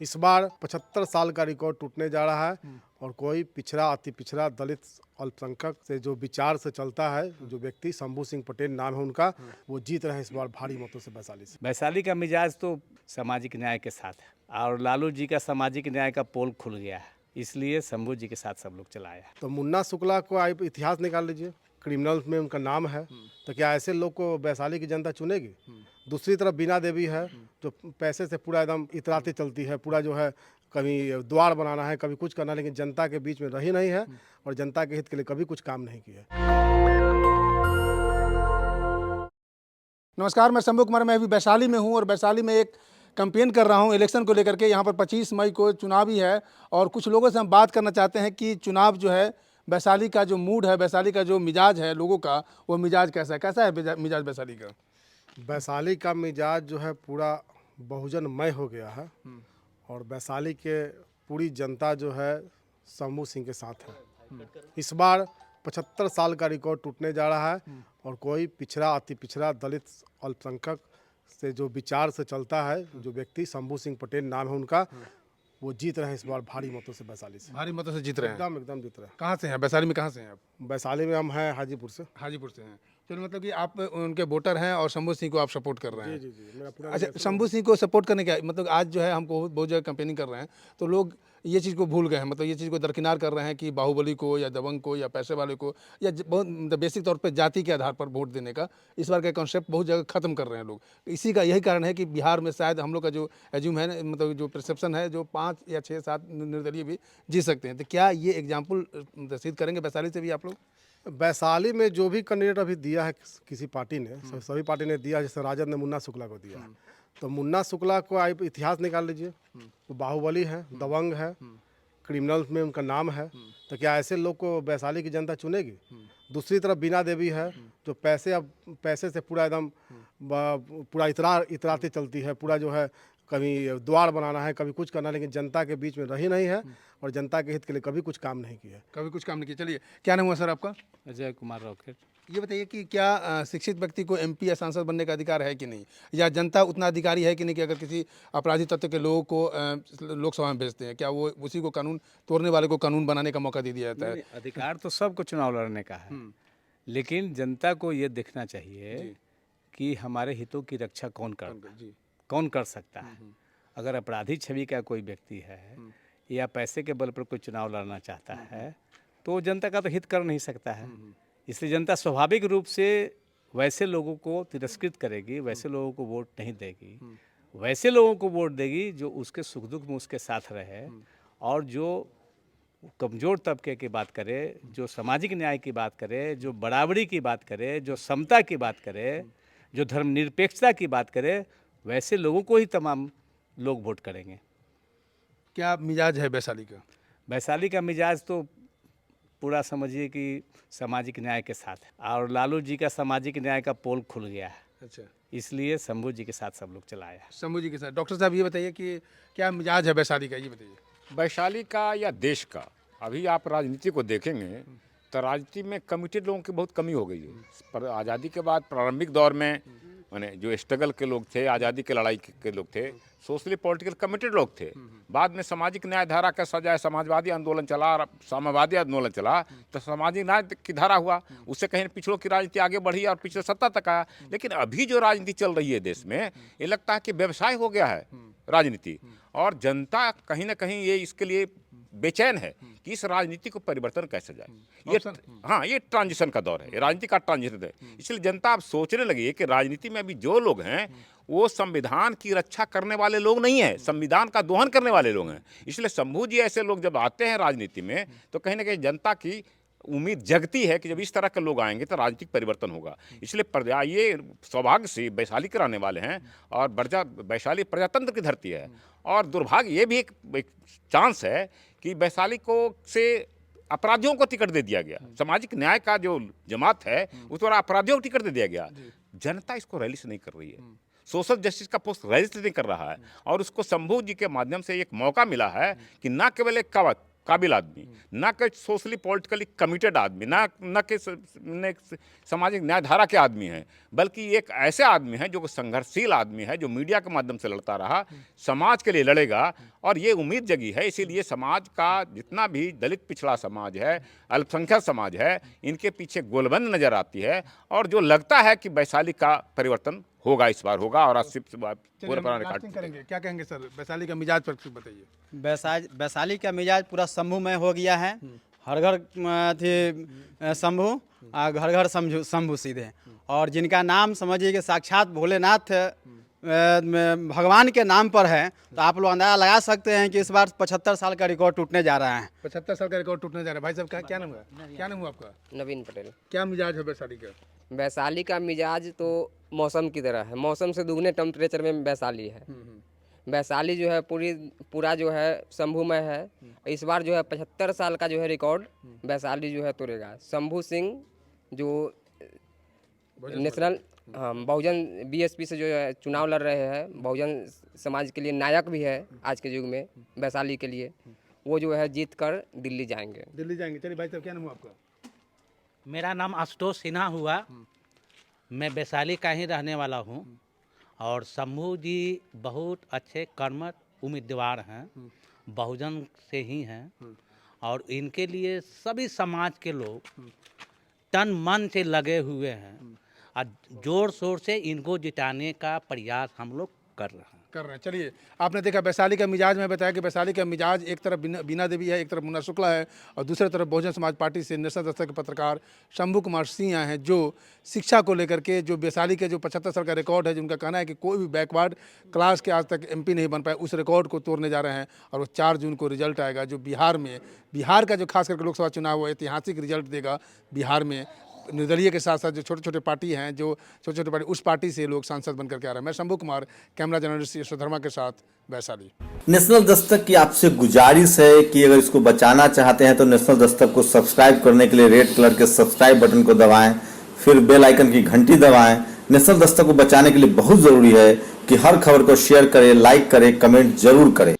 इस बार 75 साल का रिकॉर्ड टूटने जा रहा है और कोई पिछड़ा, अति पिछड़ा, दलित, अल्पसंख्यक से जो विचार से चलता है, जो व्यक्ति शंभू सिंह पटेल नाम है उनका, वो जीत रहे हैं इस बार भारी मतों से वैशाली से। वैशाली का मिजाज तो सामाजिक न्याय के साथ है और लालू जी का सामाजिक न्याय का पोल खुल गया है, इसलिए शंभू जी के साथ सब लोग चलाया है। तो मुन्ना शुक्ला को आप इतिहास निकाल लीजिए, क्रिमिनल्स में उनका नाम है, तो क्या ऐसे लोग को वैशाली की जनता चुनेगी? दूसरी तरफ बीना देवी है, जो पैसे से पूरा एकदम इतराती चलती है, पूरा जो है कभी द्वार बनाना है, कभी कुछ करना है, लेकिन जनता के बीच में रही नहीं है और जनता के हित के लिए कभी कुछ काम नहीं किया है। नमस्कार, मैं शंभू कुमार। मैं अभी वैशाली में हूँ और वैशाली में एक कैंपेन कर रहा हूँ इलेक्शन को लेकर के। यहाँ पर 25 मई को चुनाव ही है और कुछ लोगों से हम बात करना चाहते हैं कि चुनाव जो है, वैशाली का जो मूड है, वैशाली का जो मिजाज है लोगों का, वो मिजाज कैसा है मिजाज वैशाली का? वैशाली का मिजाज जो है पूरा बहुजनमय हो गया है और वैशाली के पूरी जनता जो है शंभू सिंह के साथ है। इस बार 75 साल का रिकॉर्ड टूटने जा रहा है और कोई पिछड़ा, अति पिछड़ा, दलित, अल्पसंख्यक से जो विचार से चलता है, जो व्यक्ति शंभू सिंह पटेल नाम है उनका, वो जीत रहे हैं इस बार भारी मतों से वैशाली से। भारी मतों से जीत रहे हैं? एकदम जीत रहे हैं। कहाँ से हैं वैशाली में? कहाँ से हैं आप? वैशाली में हम हैं हाजीपुर से। हाजीपुर से हैं। चलो, मतलब कि आप उनके वोटर हैं और शंभू सिंह को आप सपोर्ट कर रहे हैं। जी जी, मेरा पूरा अच्छा, शंभू सिंह को सपोर्ट करने का मतलब आज जो है हम बहुत जगह कैंपेनिंग कर रहे हैं तो लोग ये चीज़ को भूल गए हैं, मतलब ये चीज़ को दरकिनार कर रहे हैं कि बाहुबली को या दबंग को या पैसे वाले को या बहुत बेसिक तौर पे जाति के आधार पर वोट देने का इस बार का कॉन्सेप्ट बहुत जगह ख़त्म कर रहे हैं लोग। इसी का यही कारण है कि बिहार में शायद हम लोग का जो एज्यूम है, मतलब जो परसेप्शन है, जो 5 या 6 7 निर्दलीय भी जीत सकते हैं। तो क्या ये एग्जाम्पल सिद्ध करेंगे वैशाली से भी आप लोग? वैशाली में जो भी कैंडिडेट अभी दिया है किसी पार्टी ने, सभी पार्टी ने दिया, जैसे राजद ने मुन्ना शुक्ला को दिया है, तो मुन्ना शुक्ला को आप इतिहास निकाल लीजिए, वो बाहुबली है, दबंग है, क्रिमिनल्स में उनका नाम है, तो क्या ऐसे लोग को वैशाली की जनता चुनेगी? दूसरी तरफ बीना देवी है, जो पैसे से पूरा एकदम पूरा इतराती चलती है, पूरा जो है कभी द्वार बनाना है, कभी कुछ करना है, लेकिन जनता के बीच में रही नहीं है और जनता के हित के लिए कभी कुछ काम नहीं किया है। कभी कुछ काम नहीं किया। चलिए, क्या नाम हुआ सर आपका? अजय कुमार रॉकेट। ये बताइए कि क्या शिक्षित व्यक्ति को एमपी या सांसद बनने का अधिकार है कि नहीं, या जनता उतना अधिकारी है कि नहीं कि अगर किसी अपराधी तत्व के लोगों को लोकसभा में भेजते हैं, क्या वो उसी को कानून तोड़ने वाले को कानून बनाने का मौका दे दिया जाता है? अधिकार तो सबको चुनाव लड़ने का है, लेकिन जनता को ये देखना चाहिए कि हमारे हितों की रक्षा कौन कर सकता है। अगर अपराधी छवि का कोई व्यक्ति है या पैसे के बल पर कोई चुनाव लड़ना चाहता है तो जनता का तो हित कर नहीं सकता है। इसलिए जनता स्वाभाविक रूप से वैसे लोगों को तिरस्कृत करेगी, वैसे लोगों को वोट नहीं देगी, वैसे लोगों को वोट देगी जो उसके सुख दुख में उसके साथ रहे और जो कमज़ोर तबके की बात करे, जो सामाजिक न्याय की बात करे, जो बराबरी की बात करे, जो समता की बात करे, जो धर्मनिरपेक्षता की बात करे, वैसे लोगों को ही तमाम लोग वोट करेंगे। क्या मिजाज है वैशाली का? वैशाली का मिजाज तो पूरा समझिए कि सामाजिक न्याय के साथ है और लालू जी का सामाजिक न्याय का पोल खुल गया है, अच्छा, इसलिए शंभू जी के साथ सब लोग चलाया है। शंभू जी के साथ। डॉक्टर साहब, ये बताइए कि क्या मिजाज है वैशाली का, ये बताइए। वैशाली का या देश का, अभी आप राजनीति को देखेंगे तो राजनीति में कमिटेड लोगों की बहुत कमी हो गई है। पर आज़ादी के बाद प्रारंभिक दौर में माने जो स्ट्रगल के लोग थे, आज़ादी के लड़ाई के लोग थे, सोशली पॉलिटिकल कमिटेड लोग थे। बाद में सामाजिक न्याय धारा का सजाए समाजवादी आंदोलन चला, साम्यवादी आंदोलन चला, तो सामाजिक न्याय की धारा हुआ, उससे कहीं पिछड़ों की राजनीति आगे बढ़ी और पिछले सत्ता तक आया। लेकिन अभी जो राजनीति चल रही है देश में, ये लगता है कि व्यवसाय हो गया है राजनीति, और जनता कहीं ना कहीं ये इसके लिए बेचैन है कि इस राजनीति को परिवर्तन कैसे जाए। ये ये ट्रांजिशन का दौर है, ये राजनीति का ट्रांजिशन है। इसलिए जनता अब सोचने लगी है कि राजनीति में अभी जो लोग हैं वो संविधान की रक्षा करने वाले लोग नहीं है, संविधान का दोहन करने वाले लोग हैं। इसलिए शंभू जी ऐसे लोग जब आते हैं राजनीति में तो कहीं ना कहीं जनता की उम्मीद जगती है कि जब इस तरह के लोग आएंगे तो राजनीतिक परिवर्तन होगा। इसलिए ये सौभाग्य से वैशाली के रहने वाले हैं और वैशाली प्रजातंत्र की धरती है, और दुर्भाग्य ये भी एक चांस है कि वैशाली को से अपराधियों को टिकट दे दिया गया। सामाजिक न्याय का जो जमात है उस पर अपराधियों को टिकट दे दिया गया। जनता इसको रैली से नहीं कर रही है, सोशल जस्टिस का पोस्ट रजिस्टर नहीं कर रहा है, और उसको शंभू जी के माध्यम से एक मौका मिला है कि न केवल एक काबिल आदमी, ना कि सोशली पॉलिटिकली कमिटेड आदमी, ना कि सामाजिक न्यायधारा के आदमी हैं, बल्कि एक ऐसे आदमी हैं जो संघर्षशील आदमी है, जो मीडिया के माध्यम से लड़ता रहा, समाज के लिए लड़ेगा। और ये उम्मीद जगी है, इसीलिए समाज का जितना भी दलित पिछड़ा समाज है, अल्पसंख्यक समाज है, इनके पीछे गोलबंद नज़र आती है। और जो लगता है कि वैशाली का परिवर्तन होगा, इस बार होगा और 80 से पूरा पुराना रिकॉर्ड करेंगे। क्या कहेंगे सर, वैशाली का मिजाज पर बताइए। वैशाली का मिजाज पूरा शंभुमय हो गया है। हर घर थी शंभु, घर घर शंभु सीधे। और जिनका नाम समझिए कि साक्षात भोलेनाथ भगवान के नाम पर है, तो आप लोग अंदाजा लगा सकते हैं कि इस बार 75 साल का रिकॉर्ड टूटने जा रहा है। 75 साल का रिकॉर्ड टूटने जा रहा है। भाई साहब क्या नाम है, क्या नाम हुआ आपका? नवीन पटेल। क्या मिजाज है वैशाली का? वैशाली का मिजाज तो मौसम की तरह है, मौसम से दुगने टेम्परेचर में वैशाली है। वैशाली जो है पूरा जो है शंभुमय है। इस बार जो है 75 साल का जो है रिकॉर्ड वैशाली जो है तोड़ेगा। शंभू सिंह जो नेशनल बहुजन बीएसपी से जो है चुनाव लड़ रहे हैं, बहुजन समाज के लिए नायक भी है आज के युग में वैशाली के लिए, वो जो है जीत कर दिल्ली जाएंगे। दिल्ली जाएंगे। चलिए भाई साहब, क्या नाम हुआ आपका? मेरा नाम आशुतोष सिन्हा हुआ। मैं वैशाली का ही रहने वाला हूँ। और शंभू जी बहुत अच्छे कर्मठ उम्मीदवार हैं, बहुजन से ही हैं। और इनके लिए सभी समाज के लोग तन मन से लगे हुए हैं और जोर शोर से इनको जिताने का प्रयास हम लोग कर रहे हैं। चलिए, आपने देखा वैशाली का मिजाज में बताया कि वैशाली का मिजाज एक तरफ बीना देवी है, एक तरफ मुन्ना शुक्ला है, और दूसरी तरफ बहुजन समाज पार्टी से नेशनल दस्तर के पत्रकार शंभू कुमार सिंह हैं, जो शिक्षा को लेकर के जो वैशाली के जो 75 साल का रिकॉर्ड है, जिनका कहना है कि कोई भी बैकवर्ड क्लास के आज तक एमपी नहीं बन पाए, उस रिकॉर्ड को तोड़ने जा रहे हैं। और वो 4 जून को रिजल्ट आएगा, जो बिहार का जो खास करके लोकसभा चुनाव वो ऐतिहासिक रिजल्ट देगा। बिहार में निर्दलीय के साथ साथ जो छोटे छोटे पार्टी हैं, जो छोटे छोटे पार्टी, उस पार्टी से लोग सांसद बनकर के आ रहे हैं। मैं शंभू कुमार, कैमरा जर्नलिस्ट यशोधर्मा के साथ, वैशाली। नेशनल दस्तक की आपसे गुजारिश है कि अगर इसको बचाना चाहते हैं तो नेशनल दस्तक को सब्सक्राइब करने के लिए रेड कलर के सब्सक्राइब बटन को दबाएं, फिर बेल आइकन की घंटी दबाएं। नेशनल दस्तक को बचाने के लिए बहुत जरूरी है कि हर खबर को शेयर करें, लाइक करें, कमेंट जरूर करें।